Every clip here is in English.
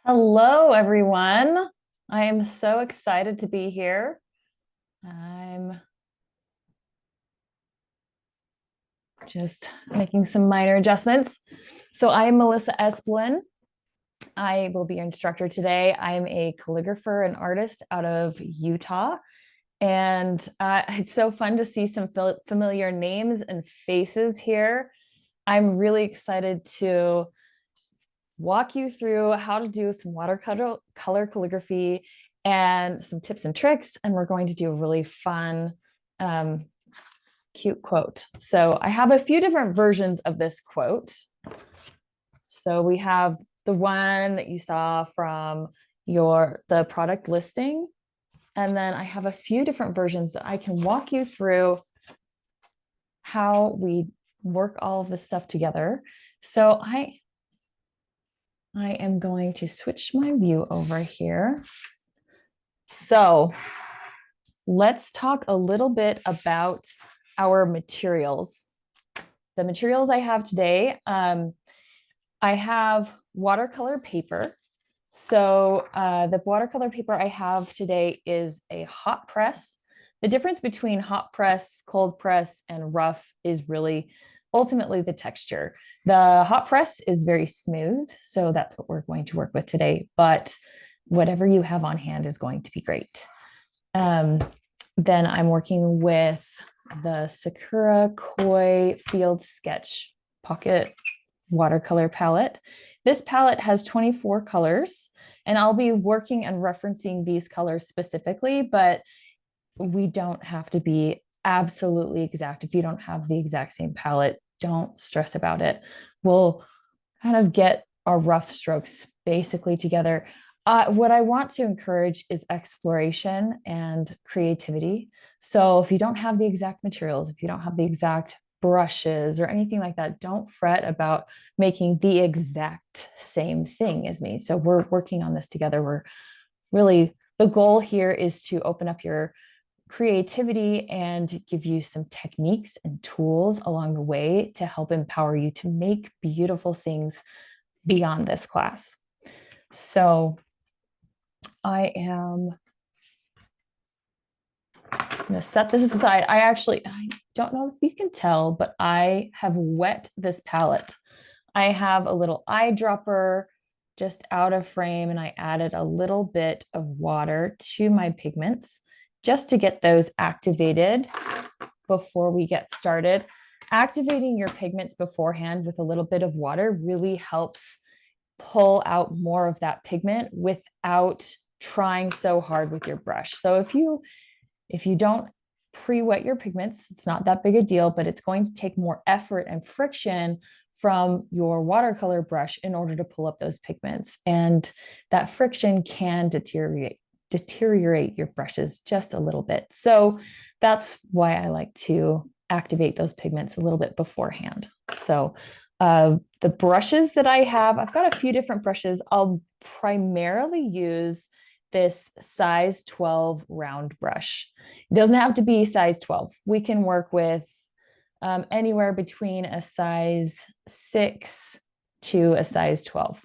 Hello, everyone. I am so excited to be here. I'm just making some minor adjustments. So I am Melissa Esplin. I will be your instructor today. I am a calligrapher and artist out of Utah. And it's so fun to see some familiar names and faces here. I'm really excited to walk you through how to do some watercolor calligraphy and some tips and tricks. And we're going to do a really fun, cute quote. So I have a few different versions of this quote. So we have the one that you saw from the product listing. And then I have a few different versions that I can walk you through how we work all of this stuff together. So I am going to switch my view over here. So let's talk a little bit about our materials. The materials I have today, I have watercolor paper. So the watercolor paper I have today is a hot press. The difference between hot press, cold press, and rough is really ultimately the texture. The hot press is very smooth, so that's what we're going to work with today, but whatever you have on hand is going to be great. Then I'm working with the Sakura Koi Field Sketch Pocket Watercolor palette. This palette has 24 colors, and I'll be working and referencing these colors specifically, but we don't have to be absolutely exact. If you don't have the exact same palette, don't stress about it. We'll kind of get our rough strokes basically together. What I want to encourage is exploration and creativity. So if you don't have the exact materials, if you don't have the exact brushes or anything like that, don't fret about making the exact same thing as me. So we're working on this together. We're really, the goal here is to open up your creativity and give you some techniques and tools along the way to help empower you to make beautiful things beyond this class. So I am going to set this aside. I don't know if you can tell, but I have wet this palette. I have a little eyedropper just out of frame, and I added a little bit of water to my pigments just to get those activated before we get started. Activating your pigments beforehand with a little bit of water really helps pull out more of that pigment without trying so hard with your brush. So if you don't pre-wet your pigments, it's not that big a deal, but it's going to take more effort and friction from your watercolor brush in order to pull up those pigments. And that friction can deteriorate your brushes just a little bit. So that's why I like to activate those pigments a little bit beforehand. So the brushes that I have, I've got a few different brushes. I'll primarily use this size 12 round brush. It doesn't have to be size 12. We can work with anywhere between a size 6 to a size 12.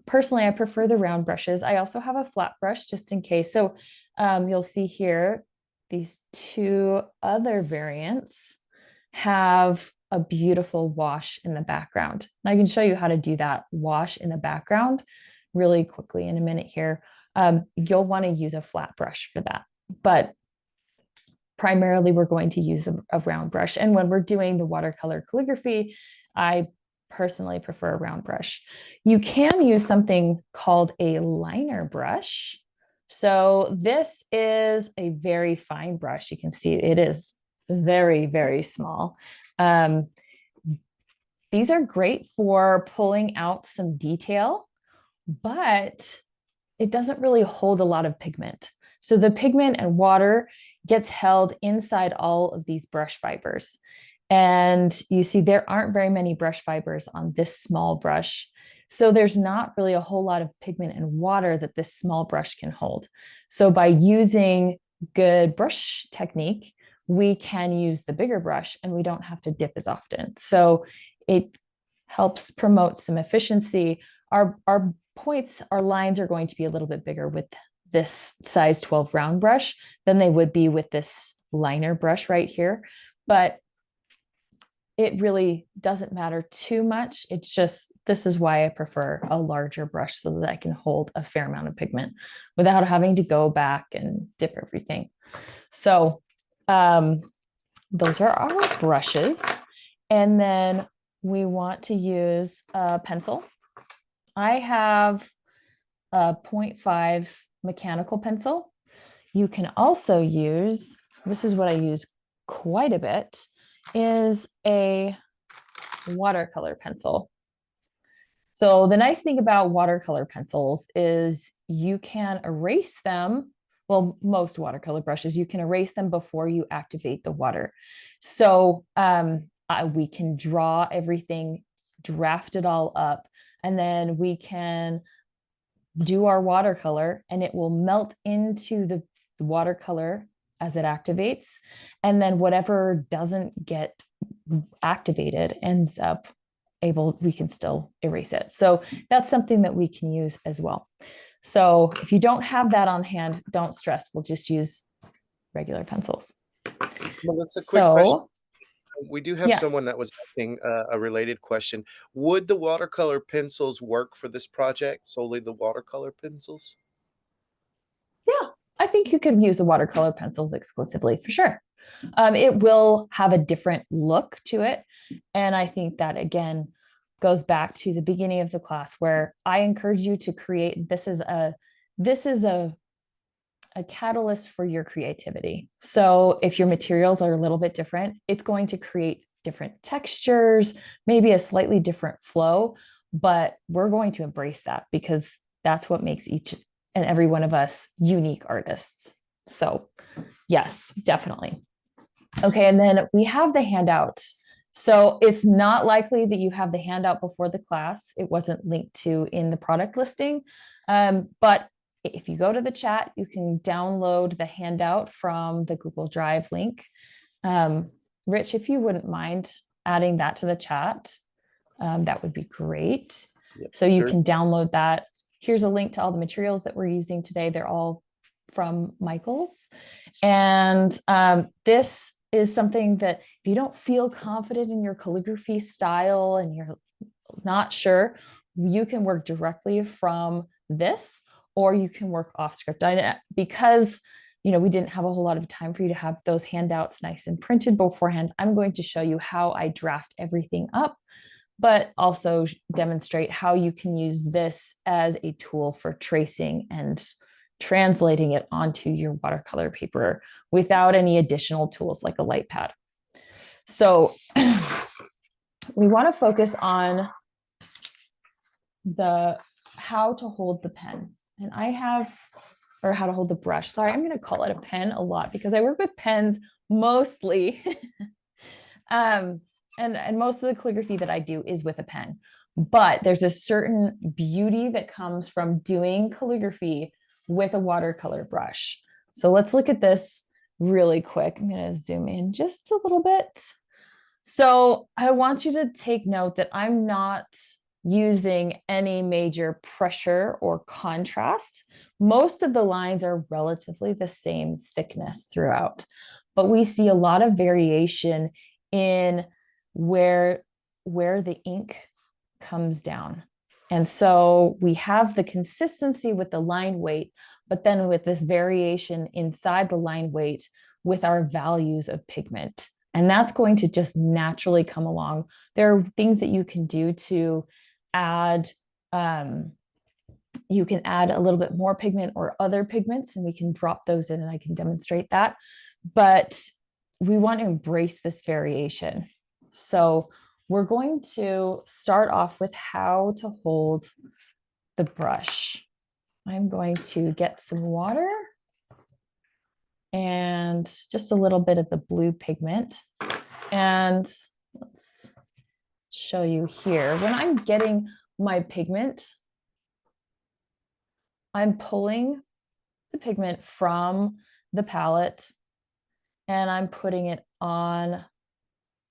Personally, I prefer the round brushes. I also have a flat brush just in case. So you'll see here, these two other variants have a beautiful wash in the background. And I can show you how to do that wash in the background really quickly in a minute here. You'll want to use a flat brush for that. But primarily, we're going to use a round brush. And when we're doing the watercolor calligraphy, I personally prefer a round brush. You can use something called a liner brush. So this is a very fine brush. You can see it is very, very small. These are great for pulling out some detail, but it doesn't really hold a lot of pigment. So the pigment and water gets held inside all of these brush fibers. And you see there aren't very many brush fibers on this small brush. So there's not really a whole lot of pigment and water that this small brush can hold. So by using good brush technique, we can use the bigger brush and we don't have to dip as often. So it helps promote some efficiency. Our points, our lines are going to be a little bit bigger with this size 12 round brush than they would be with this liner brush right here. But it really doesn't matter too much. It's just, this is why I prefer a larger brush so that I can hold a fair amount of pigment without having to go back and dip everything. So those are our brushes. And then we want to use a pencil. I have a 0.5 mechanical pencil. You can also use, this is what I use quite a bit, is a watercolor pencil. So the nice thing about watercolor pencils is you can erase them. Well, most watercolor brushes, you can erase them before you activate the water. So we can draw everything, draft it all up, and then we can do our watercolor and it will melt into the watercolor as it activates. And then whatever doesn't get activated ends up we can still erase it. So that's something that we can use as well. So if you don't have that on hand, don't stress. We'll just use regular pencils. Melissa, quick question. We do have yes. someone that was asking a related question. Would the watercolor pencils work for this project, solely the watercolor pencils? Yeah, I think you could use the watercolor pencils exclusively for sure. It will have a different look to it. And I think that, again, goes back to the beginning of the class where I encourage you to create. This is a catalyst for your creativity. So if your materials are a little bit different, it's going to create different textures, maybe a slightly different flow, but we're going to embrace that because that's what makes each and every one of us unique artists. So yes, definitely. Okay, and then we have the handout. So it's not likely that you have the handout before the class. It wasn't linked to in the product listing. But if you go to the chat, you can download the handout from the Google Drive link. Rich, if you wouldn't mind adding that to the chat, that would be great. Yep, so you can download that. Here's a link to all the materials that we're using today. They're all from Michael's. And this is something that if you don't feel confident in your calligraphy style and you're not sure, you can work directly from this, or you can work off script. Because we didn't have a whole lot of time for you to have those handouts nice and printed beforehand, I'm going to show you how I draft everything up, but also demonstrate how you can use this as a tool for tracing and translating it onto your watercolor paper without any additional tools like a light pad. So we want to focus on the how to hold the pen. And or how to hold the brush. Sorry, I'm going to call it a pen a lot because I work with pens mostly. And most of the calligraphy that I do is with a pen. But there's a certain beauty that comes from doing calligraphy with a watercolor brush. So let's look at this really quick. I'm going to zoom in just a little bit. So I want you to take note that I'm not using any major pressure or contrast. Most of the lines are relatively the same thickness throughout, but we see a lot of variation in where the ink comes down. And so we have the consistency with the line weight, but then with this variation inside the line weight with our values of pigment. And that's going to just naturally come along. There are things that you can do to add, you can add a little bit more pigment or other pigments, and we can drop those in and I can demonstrate that. But we want to embrace this variation. So we're going to start off with how to hold the brush. I'm going to get some water and just a little bit of the blue pigment. And let's show you here. When I'm getting my pigment, I'm pulling the pigment from the palette and I'm putting it on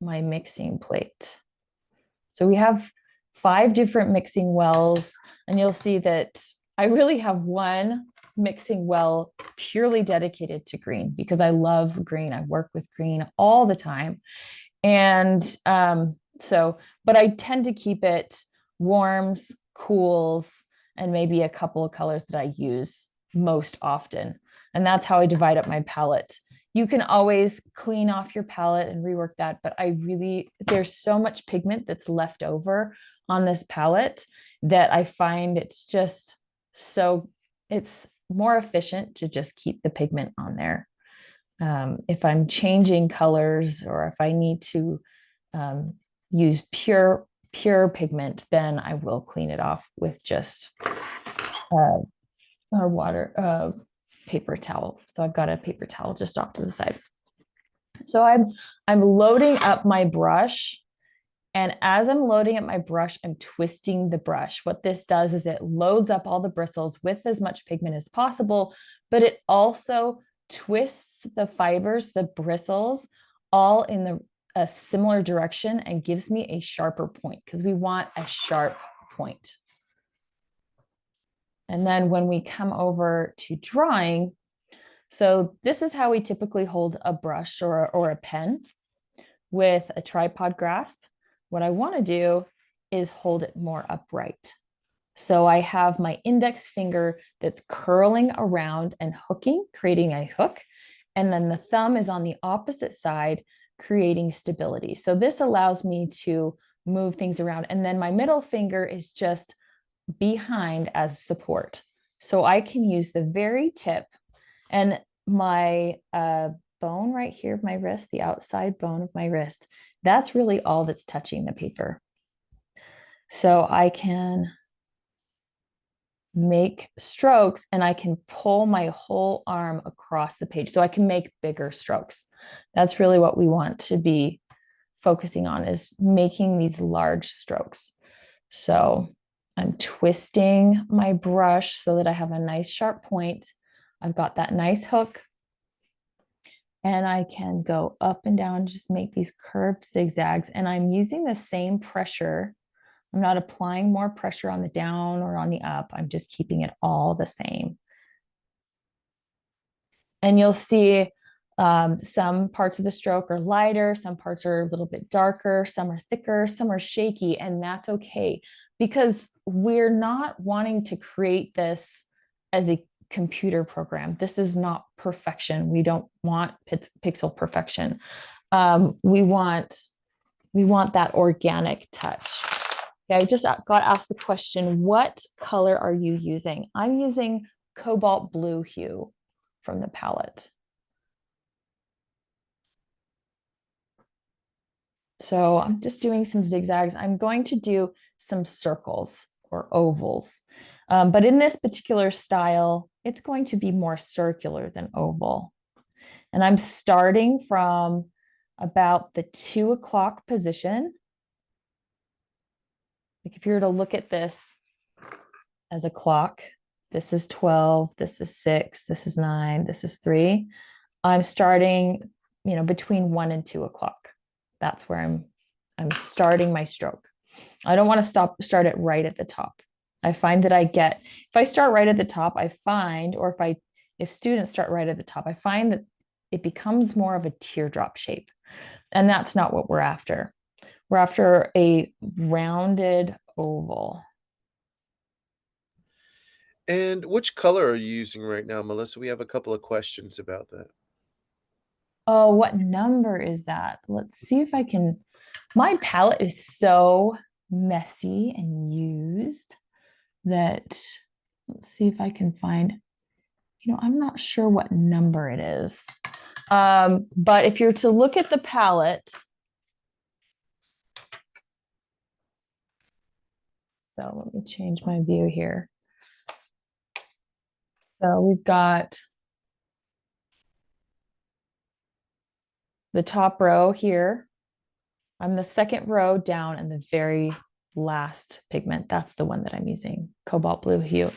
my mixing plate. So we have 5 different mixing wells, and you'll see that I really have one mixing well purely dedicated to green because I love green. I work with green all the time. And but I tend to keep it warms, cools, and maybe a couple of colors that I use most often. And that's how I divide up my palette. You can always clean off your palette and rework that, but there's so much pigment that's left over on this palette that I find it's more efficient to just keep the pigment on there. If I'm changing colors or if I need to use pure pigment, then I will clean it off with just our water paper towel. So I've got a paper towel just off to the side. So I'm loading up my brush. And as I'm loading up my brush, I'm twisting the brush. What this does is it loads up all the bristles with as much pigment as possible, but it also twists the fibers, the bristles, all in a similar direction and gives me a sharper point because we want a sharp point. And then when we come over to drawing, so this is how we typically hold a brush or a pen with a tripod grasp. What I want to do is hold it more upright. So I have my index finger that's curling around and hooking, creating a hook. And then the thumb is on the opposite side, creating stability. So this allows me to move things around. And then my middle finger is just behind as support. So I can use the very tip and my bone right here of my wrist, the outside bone of my wrist, that's really all that's touching the paper. So I can make strokes and I can pull my whole arm across the page. So I can make bigger strokes. That's really what we want to be focusing on, is making these large strokes. So I'm twisting my brush so that I have a nice sharp point. I've got that nice hook. And I can go up and down, just make these curved zigzags. And I'm using the same pressure. I'm not applying more pressure on the down or on the up. I'm just keeping it all the same. And you'll see some parts of the stroke are lighter, some parts are a little bit darker, some are thicker, some are shaky, and that's okay because we're not wanting to create this as a computer program. This is not perfection. We don't want pixel perfection. We want that organic touch. Okay, I just got asked the question, what color are you using? I'm using cobalt blue hue from the palette. So I'm just doing some zigzags. I'm going to do some circles or ovals. But in this particular style, it's going to be more circular than oval. And I'm starting from about the 2 o'clock position. Like if you were to look at this as a clock, this is 12, this is 6, this is 9, this is 3. I'm starting, between 1 and 2 o'clock. That's where I'm starting my stroke. I don't want to start it right at the top. I find that if I start right at the top, or if students start right at the top, I find that it becomes more of a teardrop shape. And that's not what we're after. We're after a rounded oval. And which color are you using right now, Melissa? We have a couple of questions about that. Oh, what number is that? Let's see if I can. My palette is so messy and used that, let's see if I can find, I'm not sure what number it is. But if you're to look at the palette, so let me change my view here. So we've got the top row here. I'm the second row down and the very last pigment. That's the one that I'm using, cobalt blue hue.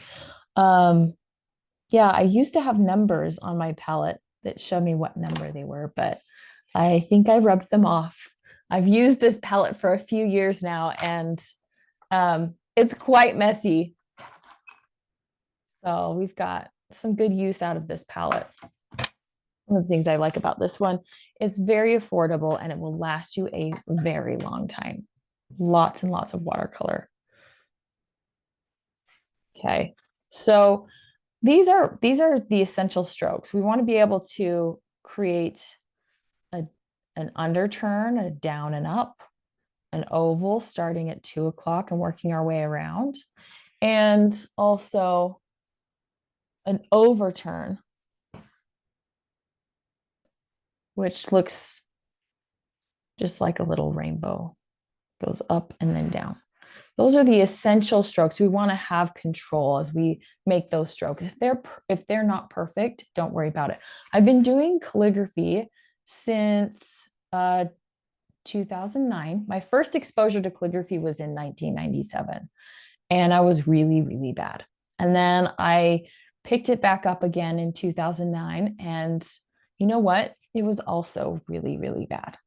Yeah, I used to have numbers on my palette that showed me what number they were, but I think I rubbed them off. I've used this palette for a few years now, and It's quite messy. So we've got some good use out of this palette. One of the things I like about this one, it's very affordable and it will last you a very long time. Lots and lots of watercolor. Okay, so these are the essential strokes. We want to be able to create an underturn, a down and up, an oval starting at 2 o'clock and working our way around, and also an overturn, which looks just like a little rainbow, goes up and then down. Those are the essential strokes. We want to have control as we make those strokes. If they're not perfect, don't worry about it. I've been doing calligraphy since 2009. My first exposure to calligraphy was in 1997, and I was really, really bad. And then I picked it back up again in 2009, and you know what? It was also really, really bad.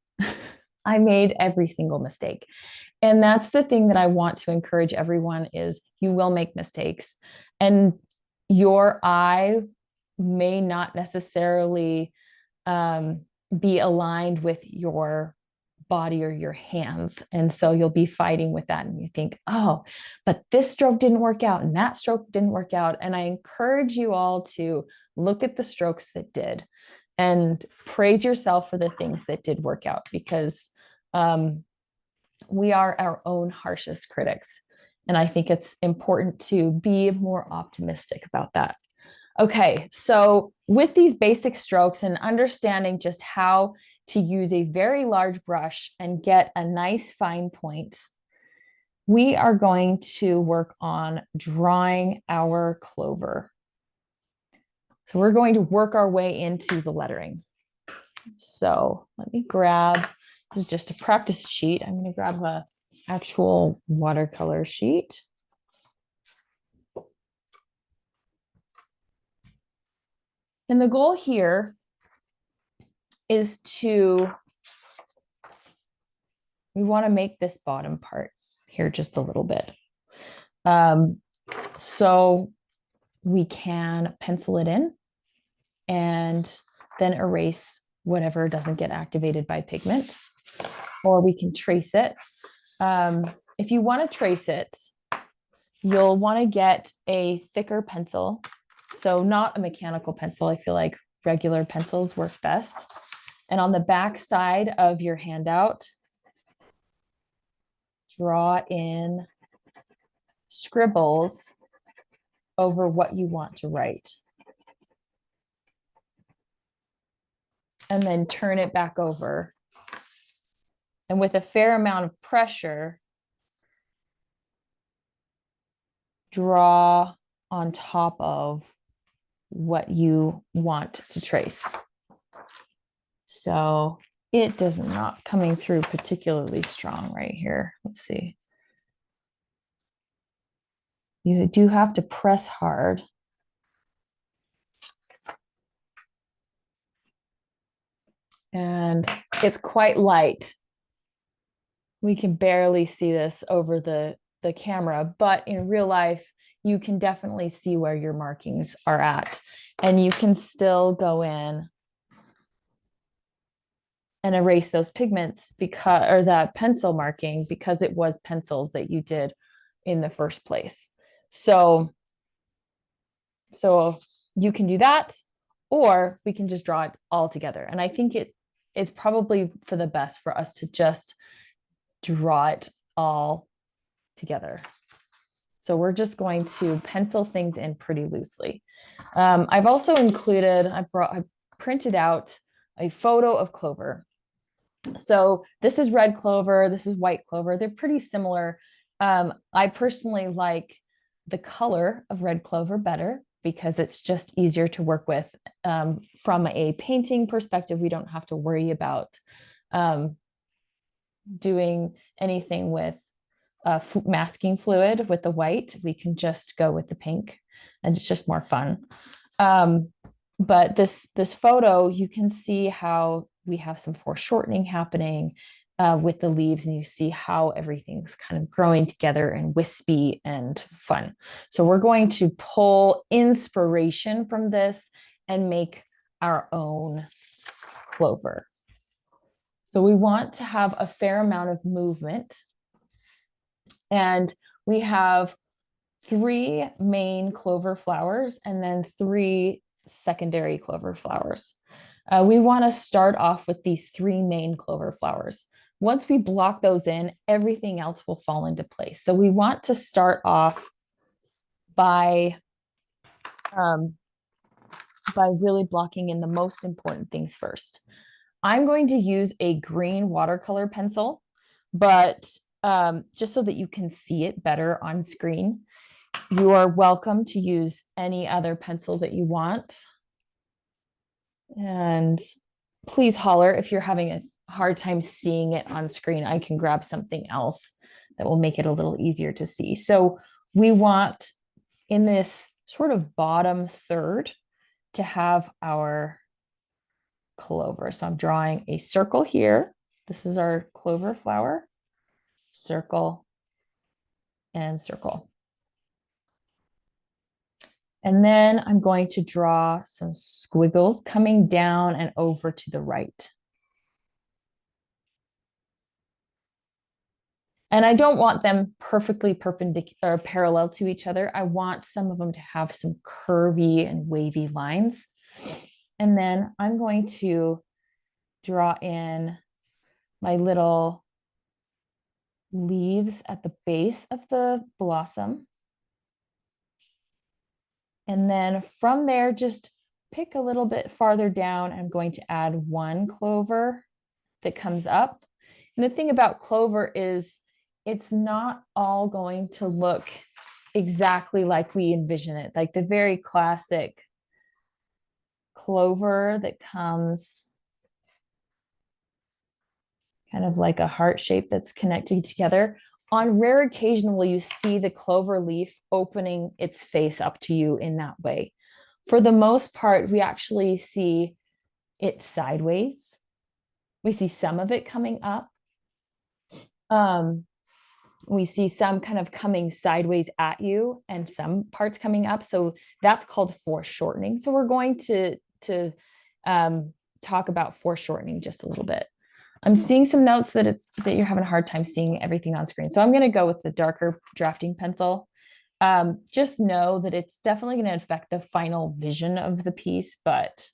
I made every single mistake. And that's the thing that I want to encourage everyone is you will make mistakes, and your eye may not necessarily be aligned with your body or your hands. And so you'll be fighting with that. And you think, oh, but this stroke didn't work out and that stroke didn't work out. And I encourage you all to look at the strokes that did and praise yourself for the things that did work out, because we are our own harshest critics. And I think it's important to be more optimistic about that. Okay, so with these basic strokes and understanding just how to use a very large brush and get a nice fine point, we are going to work on drawing our clover. So we're going to work our way into the lettering. So let me grab, this is just a practice sheet. I'm going to grab an actual watercolor sheet. And the goal here is we want to make this bottom part here just a little bit. So we can pencil it in and then erase whatever doesn't get activated by pigment, or we can trace it. If you want to trace it, you'll want to get a thicker pencil. So not a mechanical pencil. I feel like regular pencils work best. And on the back side of your handout, draw in scribbles over what you want to write. And then turn it back over. And with a fair amount of pressure, draw on top of what you want to trace. So it does not coming through particularly strong right here. Let's see. You do have to press hard. And it's quite light. We can barely see this over the camera, but in real life, you can definitely see where your markings are at. And you can still go in and erase those pigments or that pencil marking, because it was pencils that you did in the first place. So you can do that, or we can just draw it all together. And I think it's probably for the best for us to just draw it all together. So we're just going to pencil things in pretty loosely. I've also included, I printed out a photo of clover. So this is red clover, this is white clover. They're pretty similar. I personally like the color of red clover better because it's just easier to work with. From a painting perspective, we don't have to worry about doing anything with masking fluid with the white. We can just go with the pink, and it's just more fun. But this photo, you can see how we have some foreshortening happening. with the leaves, and you see how everything's kind of growing together and wispy and fun. So we're going to pull inspiration from this and make our own clover. So we want to have a fair amount of movement. And we have 3 main clover flowers and then 3 secondary clover flowers. We want to start off with these 3 main clover flowers. Once we block those in, everything else will fall into place. So we want to start off by really blocking in the most important things first. I'm going to use a green watercolor pencil, but just so that you can see it better on screen, you are welcome to use any other pencil that you want. And please holler if you're having a hard time seeing it on screen. I can grab something else that will make it a little easier to see. So we want in this sort of bottom third to have our clover. So I'm drawing a circle here. This is our clover flower, circle, and circle. And then I'm going to draw some squiggles coming down and over to the right. And I don't want them perfectly perpendicular or parallel to each other. I want some of them to have some curvy and wavy lines. And then I'm going to draw in my little leaves at the base of the blossom. And then from there, just pick a little bit farther down. I'm going to add 1 clover that comes up. And the thing about clover is it's not all going to look exactly like we envision it. Like the very classic clover that comes kind of like a heart shape that's connected together. On rare occasion, will you see the clover leaf opening its face up to you in that way? For the most part, we actually see it sideways. We see some of it coming up. We see some kind of coming sideways at you and some parts coming up. So that's called foreshortening. So we're going to talk about foreshortening just a little bit. I'm seeing some notes that you're having a hard time seeing everything on screen. So I'm going to go with the darker drafting pencil. Just know that it's definitely going to affect the final vision of the piece, but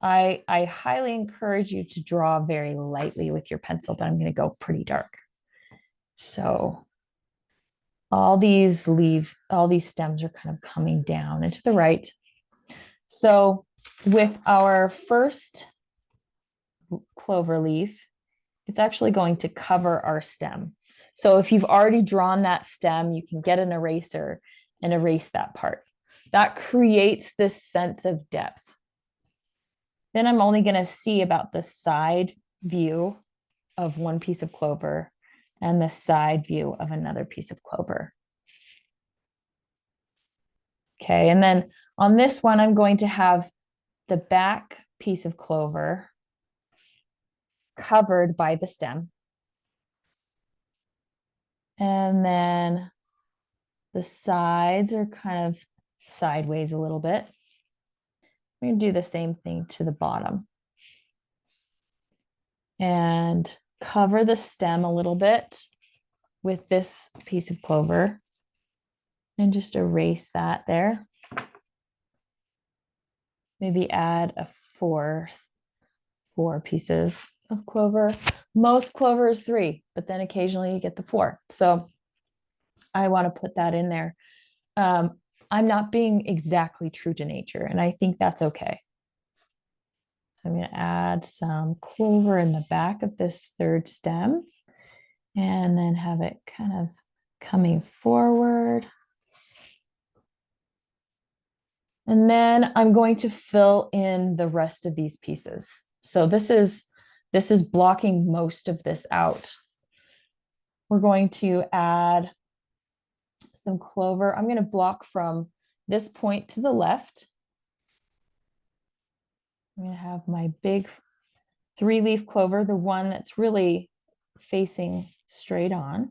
I highly encourage you to draw very lightly with your pencil, but I'm going to go pretty dark. So all these leaves, all these stems are kind of coming down and to the right. So with our first clover leaf, it's actually going to cover our stem. So if you've already drawn that stem, you can get an eraser and erase that part. That creates this sense of depth. Then I'm only going to see about the side view of one piece of clover and the side view of another piece of clover. Okay, and then on this one, I'm going to have the back piece of clover covered by the stem. And then the sides are kind of sideways a little bit. I'm going to do the same thing to the bottom. And cover the stem a little bit with this piece of clover. And just erase that there. Maybe add a four pieces of clover. Most clover is 3, but then occasionally you get the 4. So I want to put that in there. I'm not being exactly true to nature, and I think that's okay. So I'm going to add some clover in the back of this third stem and then have it kind of coming forward. And then I'm going to fill in the rest of these pieces. So this is blocking most of this out. We're going to add some clover. I'm going to block from this point to the left. I'm going to have my big 3-leaf clover, the one that's really facing straight on.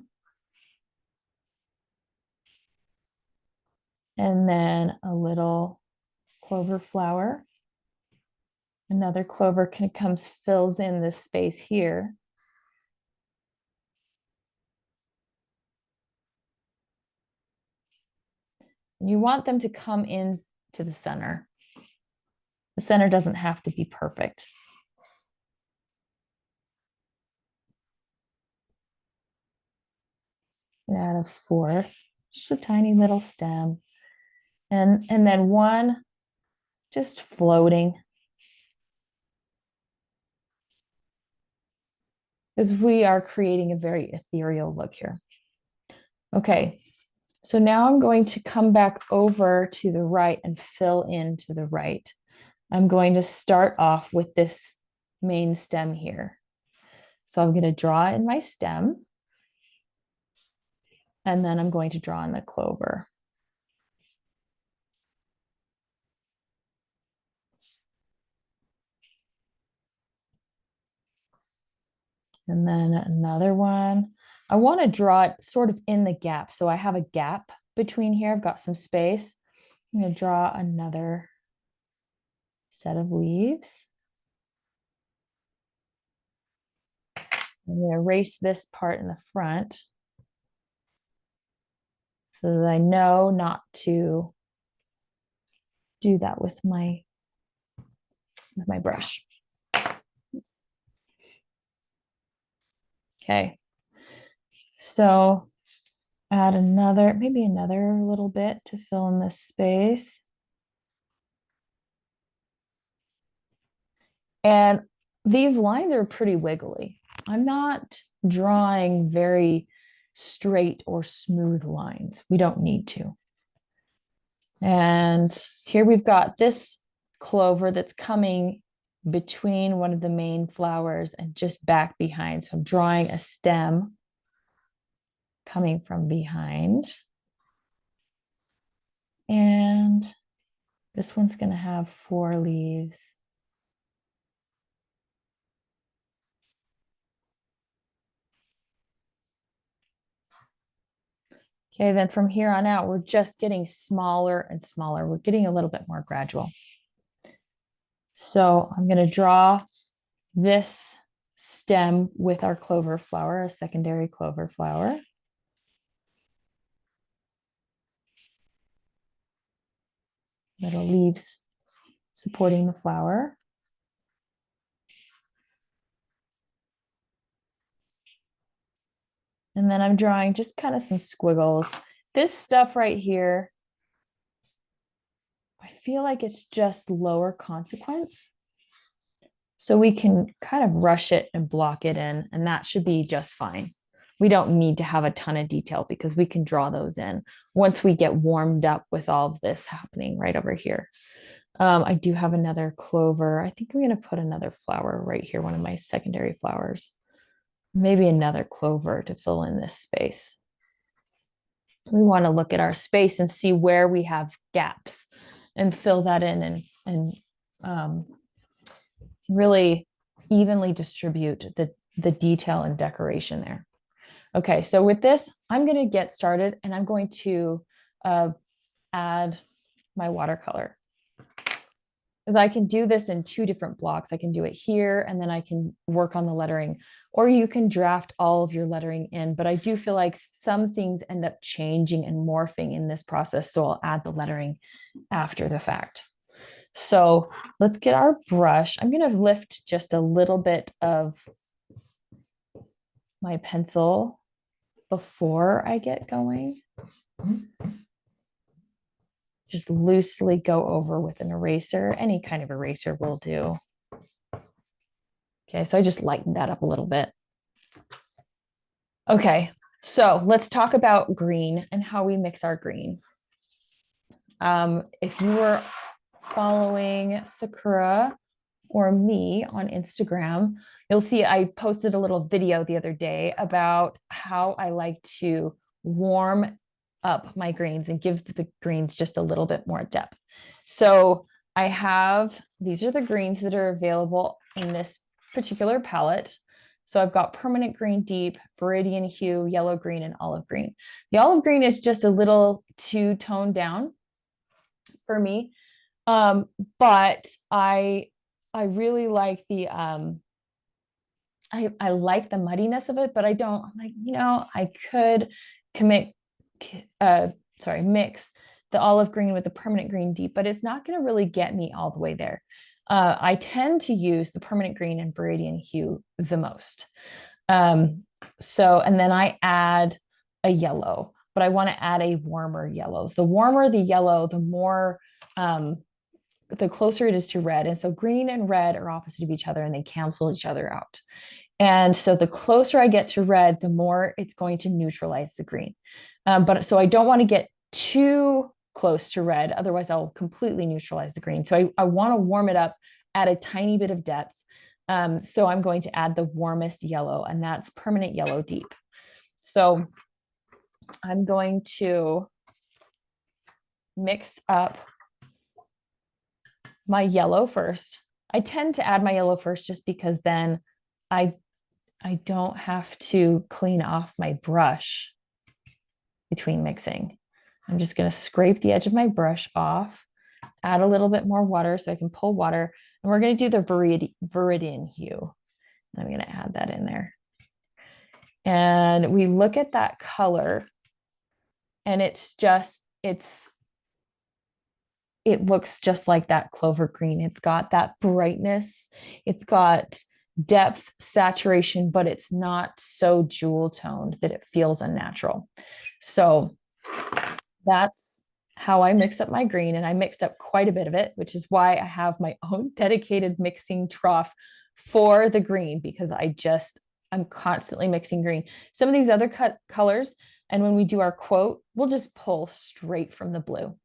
And then a little clover flower. Another clover comes, fills in this space here. You want them to come in to the center. The center doesn't have to be perfect. And add a fourth, just a tiny little stem. And then one just floating. Because we are creating a very ethereal look here. Okay, so now I'm going to come back over to the right and fill in to the right. I'm going to start off with this main stem here. So I'm going to draw in my stem, and then I'm going to draw in the clover. And then another one. I want to draw it sort of in the gap. So I have a gap between here. I've got some space. I'm going to draw another set of leaves. I'm going to erase this part in the front so that I know not to do that with my brush. Oops. Okay, so add another, maybe another little bit to fill in this space. And these lines are pretty wiggly. I'm not drawing very straight or smooth lines. We don't need to. And here we've got this clover that's coming between one of the main flowers and just back behind. So I'm drawing a stem coming from behind. And this one's going to have 4 leaves. Okay, then from here on out, we're just getting smaller and smaller. We're getting a little bit more gradual. So I'm going to draw this stem with our clover flower, a secondary clover flower. Little leaves supporting the flower. And then I'm drawing just kind of some squiggles. This stuff right here, I feel like it's just lower consequence. So we can kind of rush it and block it in, and that should be just fine. We don't need to have a ton of detail because we can draw those in once we get warmed up with all of this happening right over here. I do have another clover. I think I'm going to put another flower right here, one of my secondary flowers. Maybe another clover to fill in this space. We want to look at our space and see where we have gaps and fill that in and really evenly distribute the detail and decoration there. Okay, so with this, I'm going to get started and I'm going to add my watercolor. Because I can do this in 2 different blocks. I can do it here and then I can work on the lettering, or you can draft all of your lettering in. But I do feel like some things end up changing and morphing in this process. So I'll add the lettering after the fact. So let's get our brush. I'm going to lift just a little bit of my pencil before I get going. Just loosely go over with an eraser. Any kind of eraser will do. Okay, so I just lightened that up a little bit. Okay, so let's talk about green and how we mix our green. If you were following Sakura or me on Instagram, you'll see I posted a little video the other day about how I like to warm up my greens and give the greens just a little bit more depth. So I have, these are the greens that are available in this particular palette. So I've got permanent green deep, viridian hue, yellow green, and olive green. The olive green is just a little too toned down for me. But I really like the I like the muddiness of it, but I don't like, I could commit mix the olive green with the permanent green deep, but it's not going to really get me all the way there. I tend to use the permanent green and viridian hue the most. And then I add a yellow, but I want to add a warmer yellow. The warmer the yellow, the more the closer it is to red. And so green and red are opposite of each other and they cancel each other out. And so the closer I get to red, the more it's going to neutralize the green. But so I don't want to get too close to red, otherwise I'll completely neutralize the green. So I want to warm it up, add a tiny bit of depth. So I'm going to add the warmest yellow, and that's permanent yellow deep. So I'm going to mix up my yellow first. I tend to add my yellow first just because then I don't have to clean off my brush between mixing. I'm just going to scrape the edge of my brush off, add a little bit more water so I can pull water, and we're going to do the viridian hue. I'm going to add that in there. And we look at that color, and it looks just like that Clover green. It's got that brightness, it's got depth, saturation, but it's not so jewel toned that it feels unnatural. So that's how I mix up my green, and I mixed up quite a bit of it, which is why I have my own dedicated mixing trough for the green, because I'm constantly mixing green. Some of these other colors, and when we do our quote, we'll just pull straight from the blue.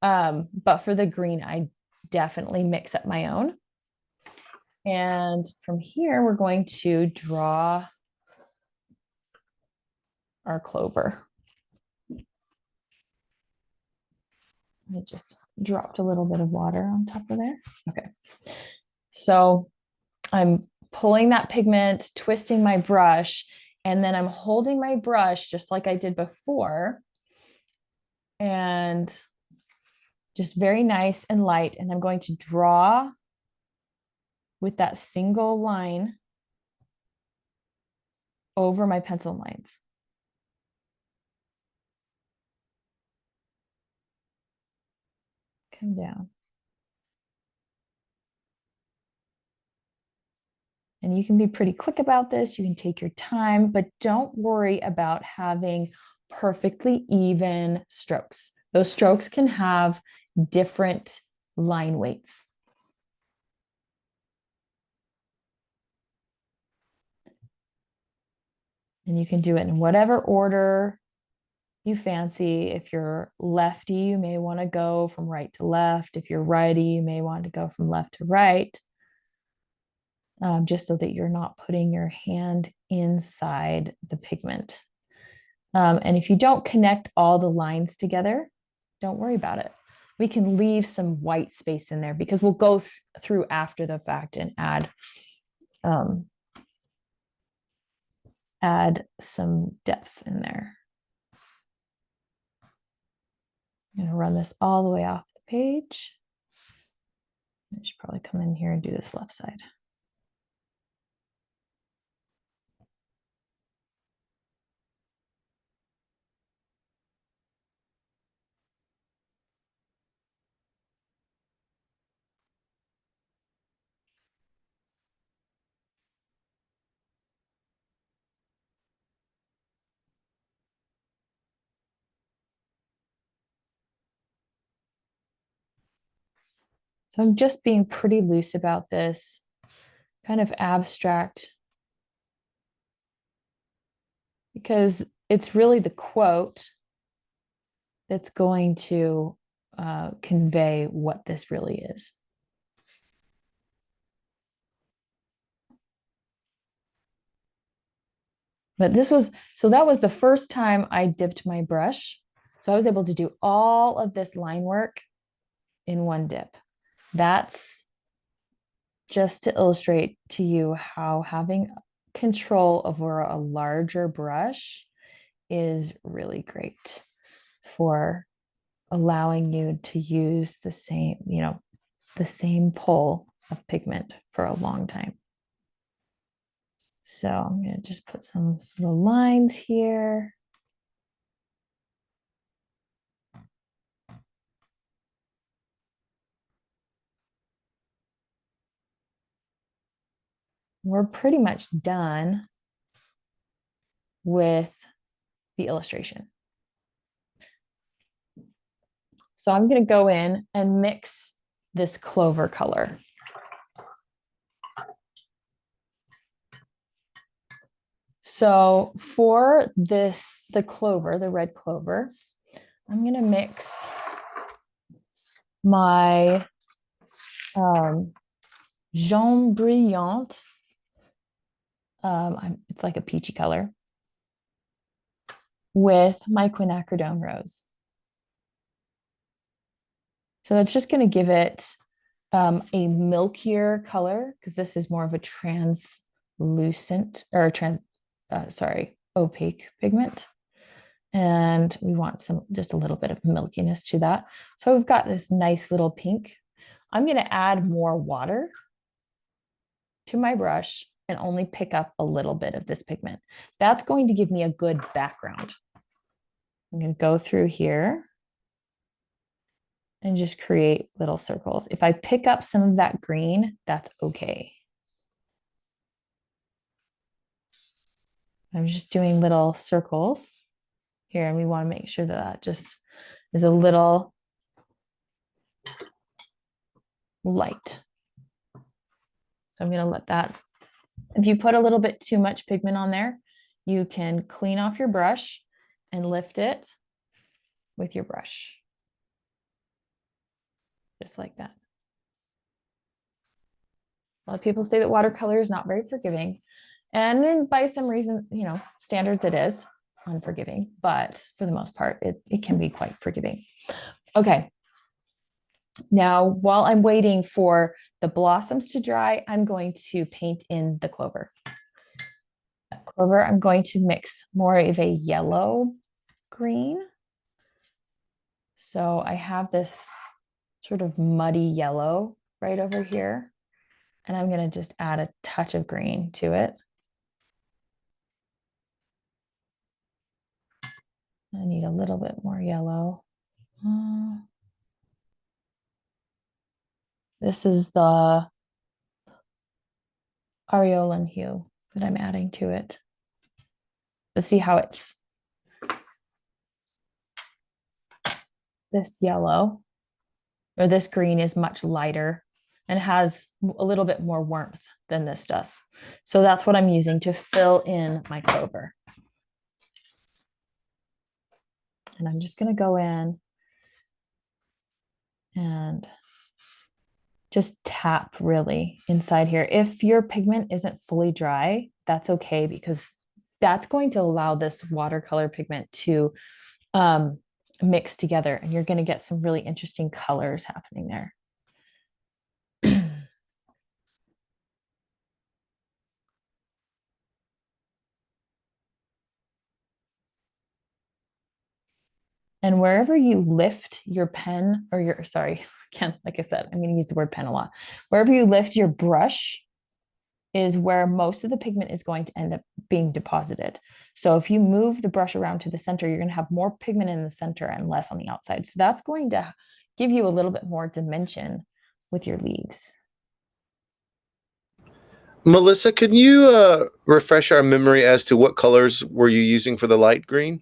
But for the green, I definitely mix up my own. And from here, we're going to draw our clover. I just dropped a little bit of water on top of there. Okay. So I'm pulling that pigment, twisting my brush, and then I'm holding my brush just like I did before. And just very nice and light. And I'm going to draw with that single line over my pencil lines. Come down. And you can be pretty quick about this. You can take your time, but don't worry about having perfectly even strokes. Those strokes can have different line weights. And you can do it in whatever order you fancy. If you're lefty, you may want to go from right to left. If you're righty, you may want to go from left to right, just so that you're not putting your hand inside the pigment. And if you don't connect all the lines together, don't worry about it. We can leave some white space in there because we'll go through after the fact and add some depth in there. I'm going to run this all the way off the page. I should probably come in here and do this left side. So I'm just being pretty loose about this, kind of abstract, because it's really the quote that's going to convey what this really is. But that was the first time I dipped my brush. So I was able to do all of this line work in one dip. That's just to illustrate to you how having control over a larger brush is really great for allowing you to use the same, the same pull of pigment for a long time. So I'm going to just put some little lines here. We're pretty much done with the illustration. So I'm going to go in and mix this clover color. So for this, the clover, the red clover, I'm going to mix my Jaune Brilliant. It's like a peachy color with my quinacridone rose. So it's just going to give it a milkier color because this is more of a translucent or opaque pigment. And we want just a little bit of milkiness to that. So we've got this nice little pink. I'm going to add more water to my brush and only pick up a little bit of this pigment. That's going to give me a good background. I'm going to go through here and just create little circles. If I pick up some of that green, that's okay. I'm just doing little circles here, and we want to make sure that that just is a little light. So I'm going to let that, if you put a little bit too much pigment on there, you can clean off your brush and lift it with your brush. Just like that. A lot of people say that watercolor is not very forgiving. And by some reason, standards it is unforgiving, but for the most part, it can be quite forgiving. Okay. Now, while I'm waiting for the blossoms to dry, I'm going to paint in the clover. Clover, I'm going to mix more of a yellow green. So I have this sort of muddy yellow right over here, and I'm going to just add a touch of green to it. I need a little bit more yellow. This is the aureolin hue that I'm adding to it. Let's see how it's this yellow, or this green is much lighter and has a little bit more warmth than this does. So that's what I'm using to fill in my clover. And I'm just going to go in and just tap really inside here. If your pigment isn't fully dry, that's okay, because that's going to allow this watercolor pigment to mix together, and you're going to get some really interesting colors happening there. And wherever you lift your pen or again, like I said, I'm going to use the word pen a lot. Wherever you lift your brush is where most of the pigment is going to end up being deposited. So if you move the brush around to the center, you're going to have more pigment in the center and less on the outside. So that's going to give you a little bit more dimension with your leaves. Melissa, can you refresh our memory as to what colors were you using for the light green?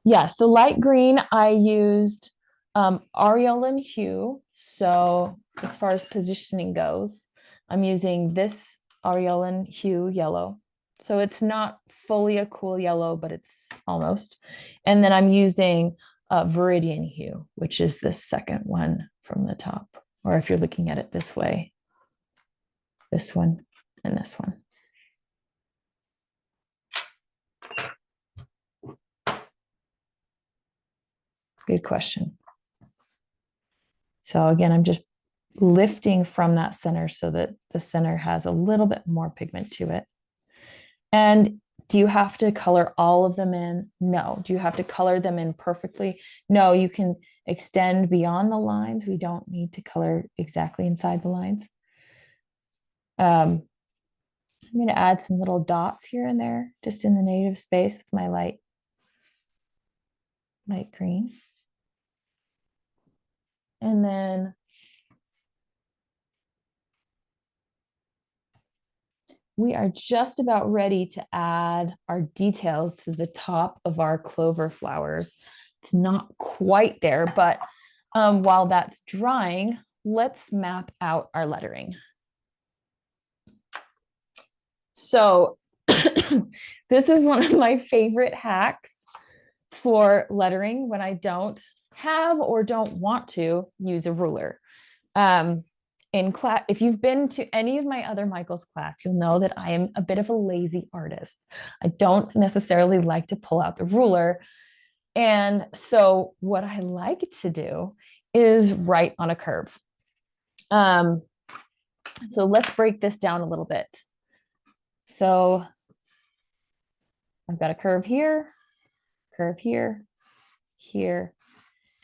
Yes, the light green, I used aureolin hue. So as far as positioning goes, I'm using this aureolin hue yellow. So it's not fully a cool yellow, but it's almost. And then I'm using viridian hue, which is the second one from the top. Or if you're looking at it this way, this one and this one. Good question. So again, I'm just lifting from that center so that the center has a little bit more pigment to it. And do you have to color all of them in? No. Do you have to color them in perfectly? No, you can extend beyond the lines. We don't need to color exactly inside the lines. I'm going to add some little dots here and there, just in the native space with my light green. And then we are just about ready to add our details to the top of our clover flowers. It's not quite there, but while that's drying, let's map out our lettering. So this is one of my favorite hacks for lettering when I don't have or don't want to use a ruler. In class, if you've been to any of my other Michael's class, you'll know that I am a bit of a lazy artist. I don't necessarily like to pull out the ruler. And so what I like to do is write on a curve. So let's break this down a little bit. So I've got a curve here, here,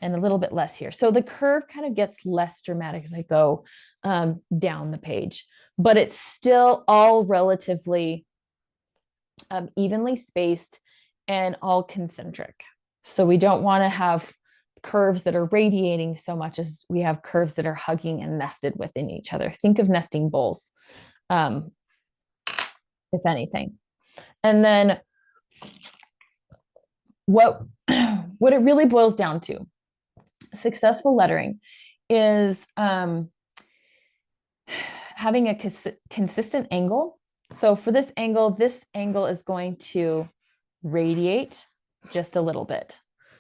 and a little bit less here. So the curve kind of gets less dramatic as I go down the page, but it's still all relatively evenly spaced and all concentric. So we don't want to have curves that are radiating so much as we have curves that are hugging and nested within each other. Think of nesting bowls, if anything. And then what it really boils down to, successful lettering, is having a consistent angle. So for this angle is going to radiate just a little bit.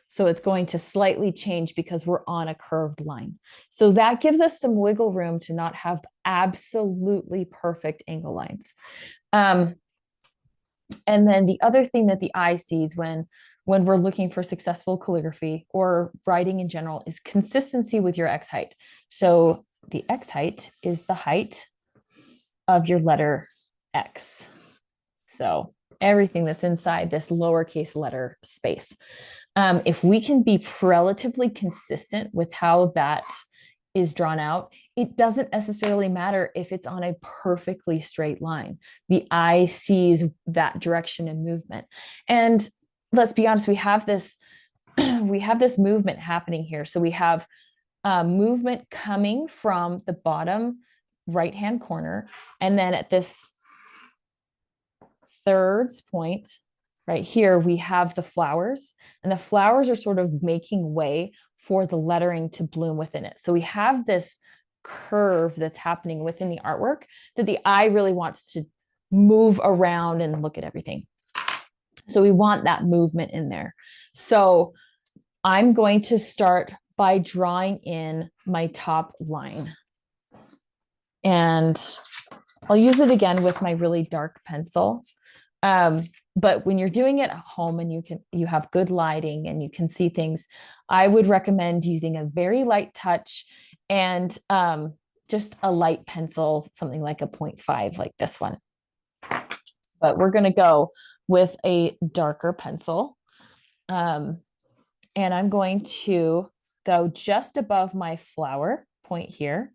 So it's going to slightly change because we're on a curved line. So that gives us some wiggle room to not have absolutely perfect angle lines. And then the other thing that the eye sees when we're looking for successful calligraphy or writing in general is consistency with your X height. So the X height is the height of your letter X. So everything that's inside this lowercase letter space. If we can be relatively consistent with how that is drawn out, it doesn't necessarily matter if it's on a perfectly straight line. The eye sees that direction and movement. And let's be honest, we have this movement happening here. So we have movement coming from the bottom right-hand corner. And then at this third point right here, we have the flowers, and the flowers are sort of making way for the lettering to bloom within it. So we have this curve that's happening within the artwork that the eye really wants to move around and look at everything. So we want that movement in there. So I'm going to start by drawing in my top line. And I'll use it again with my really dark pencil. But when you're doing it at home and you have good lighting and you can see things, I would recommend using a very light touch and just a light pencil, something like a 0.5, like this one. But we're going to go with a darker pencil. And I'm going to go just above my flower point here.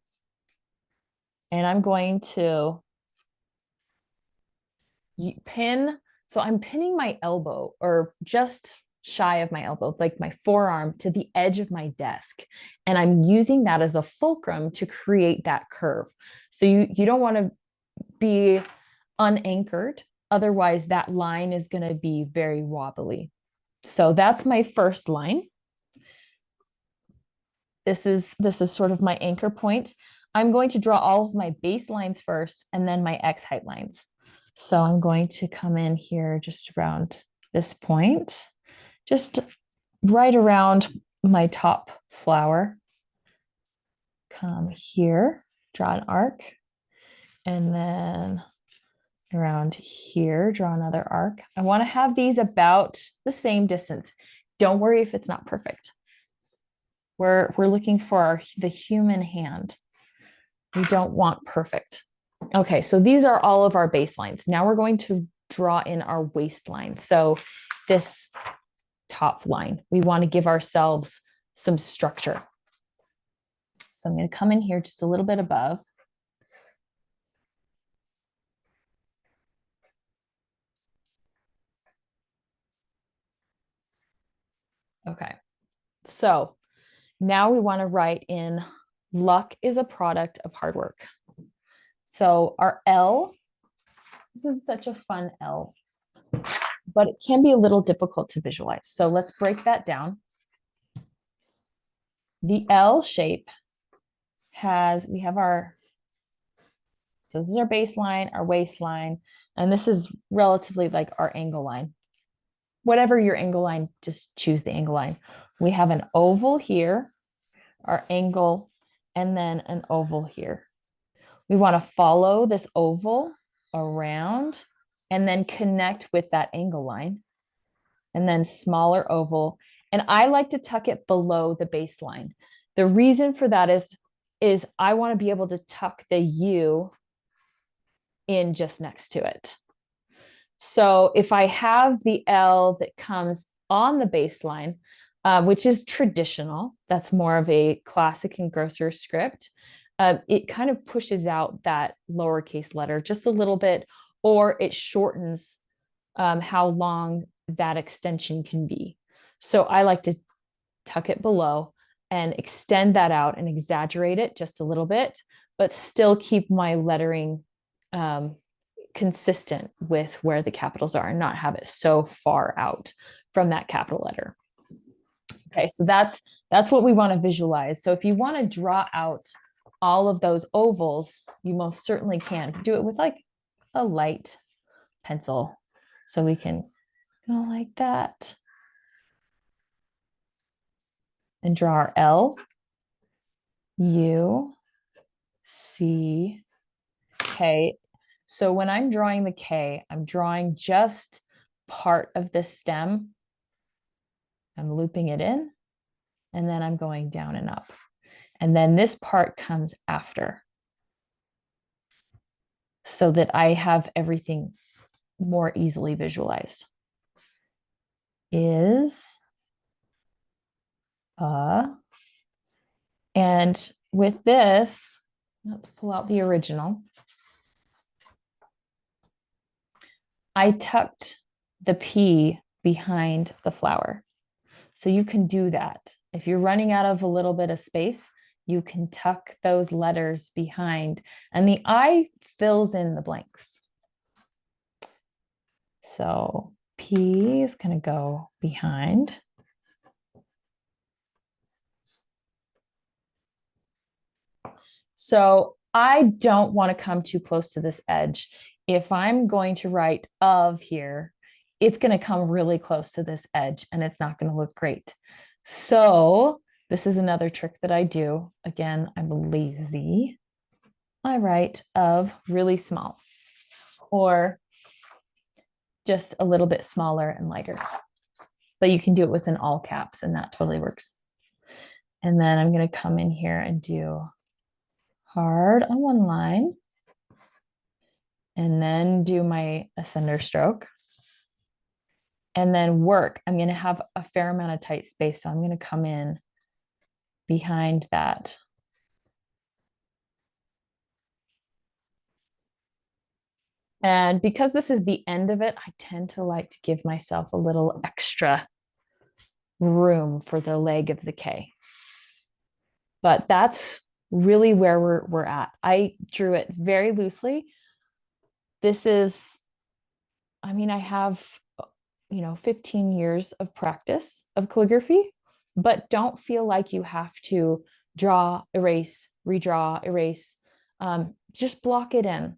And I'm going to pin. So I'm pinning my elbow, or just shy of my elbow, like my forearm, to the edge of my desk. And I'm using that as a fulcrum to create that curve. So you don't want to be unanchored. Otherwise, that line is going to be very wobbly. So that's my first line. This is sort of my anchor point. I'm going to draw all of my base lines first and then my X height lines. So I'm going to come in here just around this point, just right around my top flower. Come here, draw an arc, and then around here, draw another arc. I want to have these about the same distance. Don't worry if it's not perfect. We're looking for the human hand. We don't want perfect. Okay, so these are all of our baselines. Now we're going to draw in our waistline. So this top line, we want to give ourselves some structure. So I'm going to come in here just a little bit above. Okay, so now we want to write in luck is a product of hard work. So our L, this is such a fun L, but it can be a little difficult to visualize. So let's break that down. The L shape we have so this is our baseline, our waistline, and this is relatively like our angle line. Whatever your angle line, just choose the angle line. We have an oval here, our angle, and then an oval here. We want to follow this oval around and then connect with that angle line, and then smaller oval. And I like to tuck it below the baseline. The reason for that is I want to be able to tuck the U in just next to it. So if I have the L that comes on the baseline, which is traditional, that's more of a classic engrosser script, it kind of pushes out that lowercase letter just a little bit, or it shortens how long that extension can be. So I like to tuck it below and extend that out and exaggerate it just a little bit, but still keep my lettering consistent with where the capitals are and not have it so far out from that capital letter. Okay, so that's what we want to visualize. So if you want to draw out all of those ovals, you most certainly can. Do it with like a light pencil. So we can go like that and draw our L, U, C, K. So when I'm drawing the K, I'm drawing just part of the stem. I'm looping it in, and then I'm going down and up. And then this part comes after, so that I have everything more easily visualized. Is and with this, let's pull out the original. I tucked the P behind the flower. So you can do that. If you're running out of a little bit of space, you can tuck those letters behind, and the I fills in the blanks. So P is going to go behind. So I don't want to come too close to this edge. If I'm going to write of here, it's going to come really close to this edge and it's not going to look great. So this is another trick that I do. Again, I'm lazy. I write of really small, or just a little bit smaller and lighter. But you can do it within all caps and that totally works. And then I'm going to come in here and do hard on one line, and then do my ascender stroke, and then work. I'm going to have a fair amount of tight space, so I'm going to come in behind that. And because this is the end of it, I tend to like to give myself a little extra room for the leg of the K. But that's really where we're at. I drew it very loosely. This is, I mean, I have 15 years of practice of calligraphy, but don't feel like you have to draw, erase, redraw, erase. Just block it in.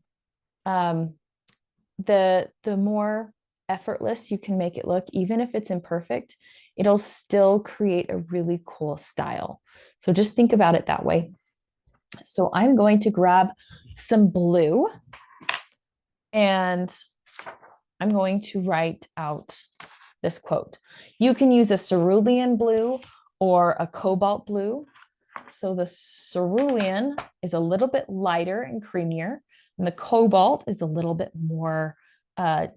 The more effortless you can make it look, even if it's imperfect, it'll still create a really cool style. So just think about it that way. So I'm going to grab some blue, and I'm going to write out this quote. You can use a cerulean blue or a cobalt blue. So the cerulean is a little bit lighter and creamier, and the cobalt is a little bit more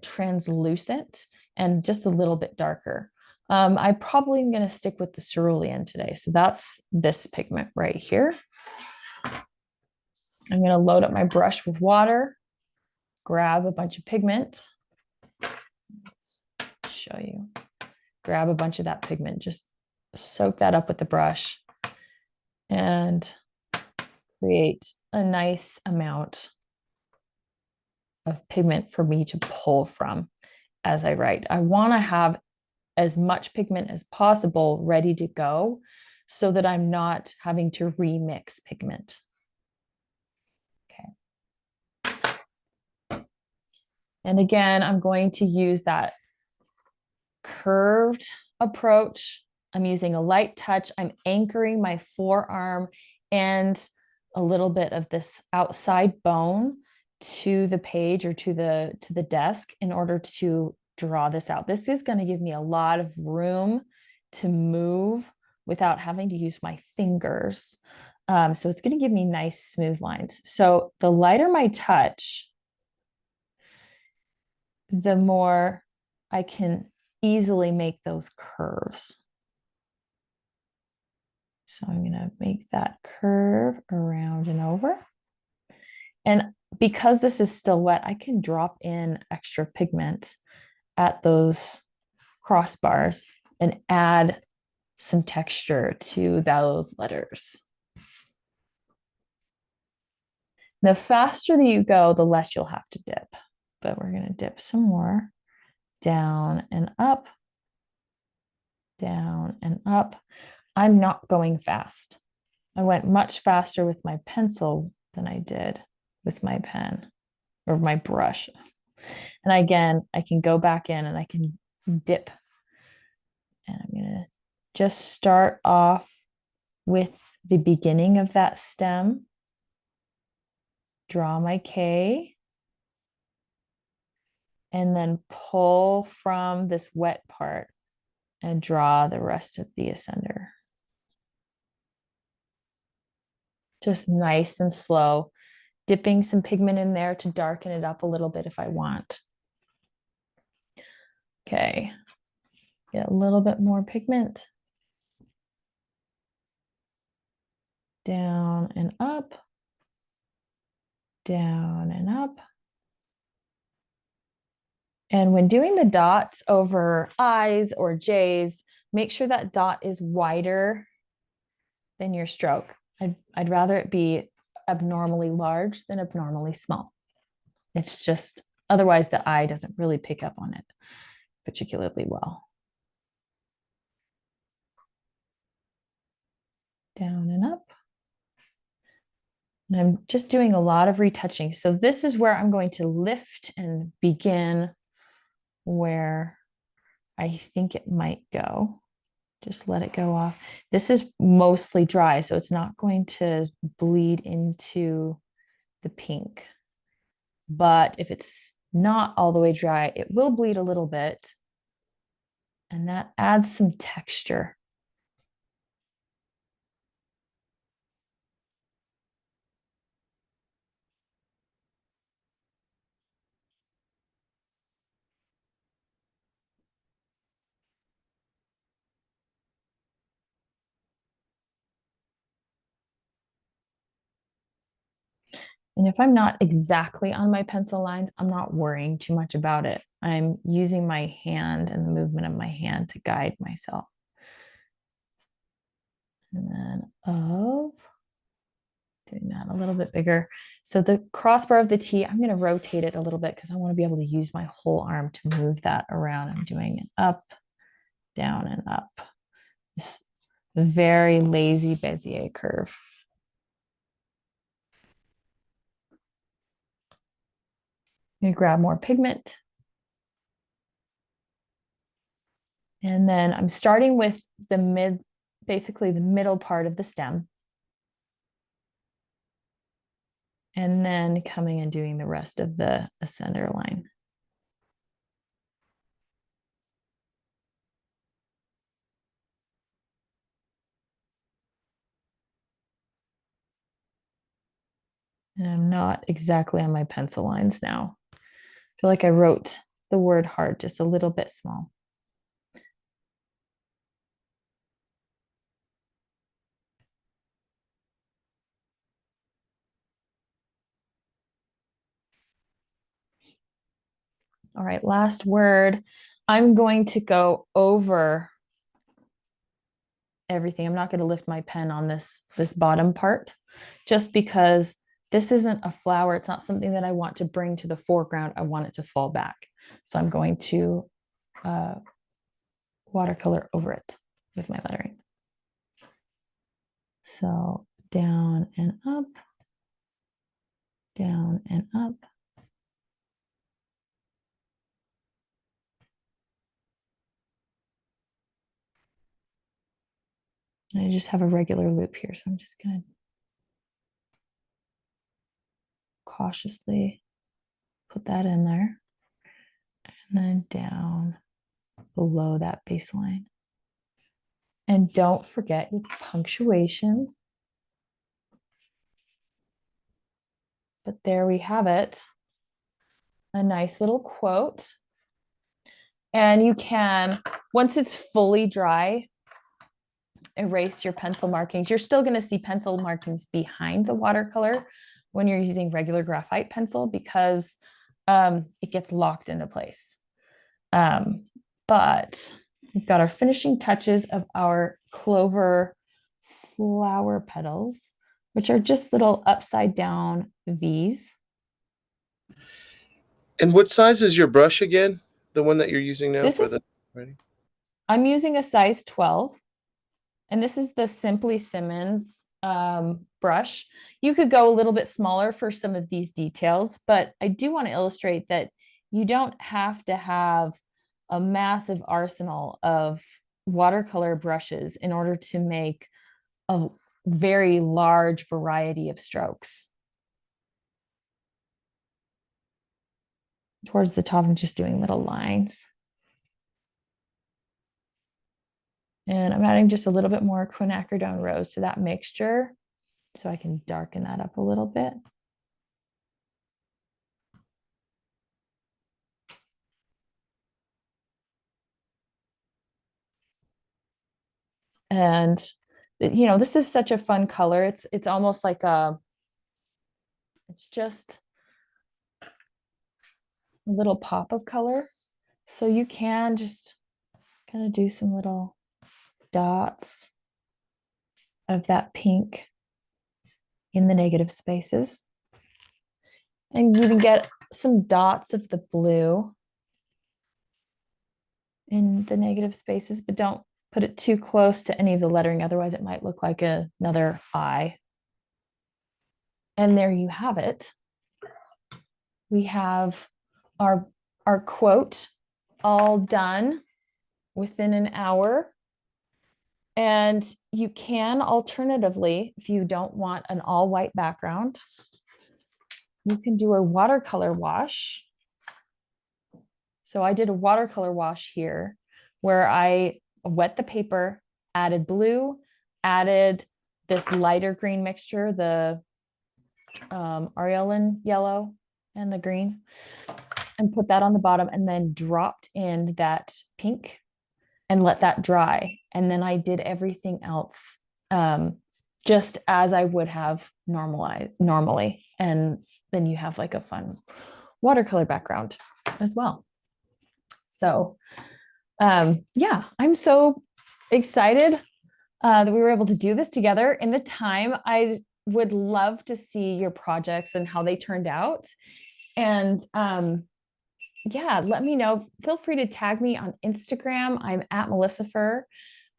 translucent and just a little bit darker. I probably am going to stick with the cerulean today. So that's this pigment right here. I'm going to load up my brush with water, grab a bunch of pigment. Let's show you. Grab a bunch of that pigment, just soak that up with the brush and create a nice amount of pigment for me to pull from as I write. I want to have as much pigment as possible ready to go so that I'm not having to remix pigment. Okay. And again, I'm going to use that curved approach. I'm using a light touch. I'm anchoring my forearm and a little bit of this outside bone to the page or to the desk in order to draw this out. This is going to give me a lot of room to move without having to use my fingers. So it's going to give me nice smooth lines. So the lighter my touch, the more I can easily make those curves. So I'm going to make that curve around and over. And because this is still wet, I can drop in extra pigment at those crossbars and add some texture to those letters. The faster that you go, the less you'll have to dip. But we're going to dip some more, down and up, down and up. I'm not going fast. I went much faster with my pencil than I did with my pen or my brush. And again, I can go back in and I can dip. And I'm going to just start off with the beginning of that stem. Draw my K. And then pull from this wet part and draw the rest of the ascender. Just nice and slow, dipping some pigment in there to darken it up a little bit if I want. Okay, get a little bit more pigment. Down and up, down and up. And when doing the dots over I's or J's, make sure that dot is wider than your stroke. I'd rather it be abnormally large than abnormally small. It's just, otherwise the eye doesn't really pick up on it particularly well. Down and up. And I'm just doing a lot of retouching. So this is where I'm going to lift and begin where I think it might go. Just let it go off. This is mostly dry, so it's not going to bleed into the pink. But if it's not all the way dry, it will bleed a little bit. And that adds some texture. And if I'm not exactly on my pencil lines, I'm not worrying too much about it. I'm using my hand and the movement of my hand to guide myself. And then of, doing that a little bit bigger. So the crossbar of the T, I'm going to rotate it a little bit because I want to be able to use my whole arm to move that around. I'm doing it up, down, and up. This very lazy Bezier curve. I'm going to grab more pigment. And then I'm starting with the basically the middle part of the stem. And then coming and doing the rest of the ascender line. And I'm not exactly on my pencil lines now. I feel like I wrote the word hard just a little bit small. All right, last word. I'm going to go over everything. I'm not going to lift my pen on this bottom part just because this isn't a flower. It's not something that I want to bring to the foreground. I want it to fall back. So I'm going to watercolor over it with my lettering. So down and up, down and up. And I just have a regular loop here. So I'm just going to cautiously put that in there and then down below that baseline. And don't forget your punctuation. But there we have it. A nice little quote. And you can, once it's fully dry, erase your pencil markings. You're still going to see pencil markings behind the watercolor when you're using regular graphite pencil because it gets locked into place. But we've got our finishing touches of our Clover flower petals, which are just little upside down V's. And what size is your brush again? The one that you're using now This for is, the writing? I'm using a size 12, and this is the Simply Simmons brush. You could go a little bit smaller for some of these details, but I do want to illustrate that you don't have to have a massive arsenal of watercolor brushes in order to make a very large variety of strokes. Towards the top, I'm just doing little lines. And I'm adding just a little bit more quinacridone rose to that mixture so I can darken that up a little bit. And you know, this is such a fun color. It's almost like it's just a little pop of color. So you can just kind of do some little dots of that pink in the negative spaces. And you can get some dots of the blue in the negative spaces, but don't put it too close to any of the lettering. Otherwise, it might look like another eye. And there you have it. We have our quote all done within an hour. And you can alternatively, if you don't want an all white background, you can do a watercolor wash. So I did a watercolor wash here where I wet the paper, added blue, added this lighter green mixture, the Aureolin yellow and the green, and put that on the bottom and then dropped in that pink and let that dry. And then I did everything else just as I would have normally. And then you have like a fun watercolor background as well. So yeah, I'm so excited that we were able to do this together in the time. I would love to see your projects and how they turned out. And yeah, let me know. Feel free to tag me on Instagram. I'm at Melissa Fur.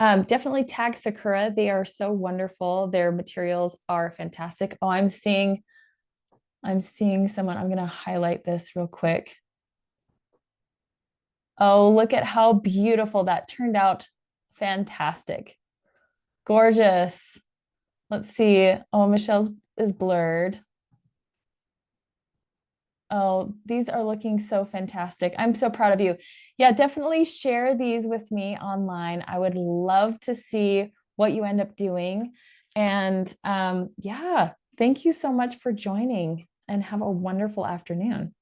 Definitely tag Sakura. They are so wonderful. Their materials are fantastic. Oh, I'm seeing someone. I'm going to highlight this real quick. Oh, look at how beautiful that turned out. Fantastic. Gorgeous. Let's see. Oh, Michelle's is blurred. Oh, these are looking so fantastic. I'm so proud of you. Yeah, definitely share these with me online. I would love to see what you end up doing. And yeah, Thank you so much for joining and have a wonderful afternoon.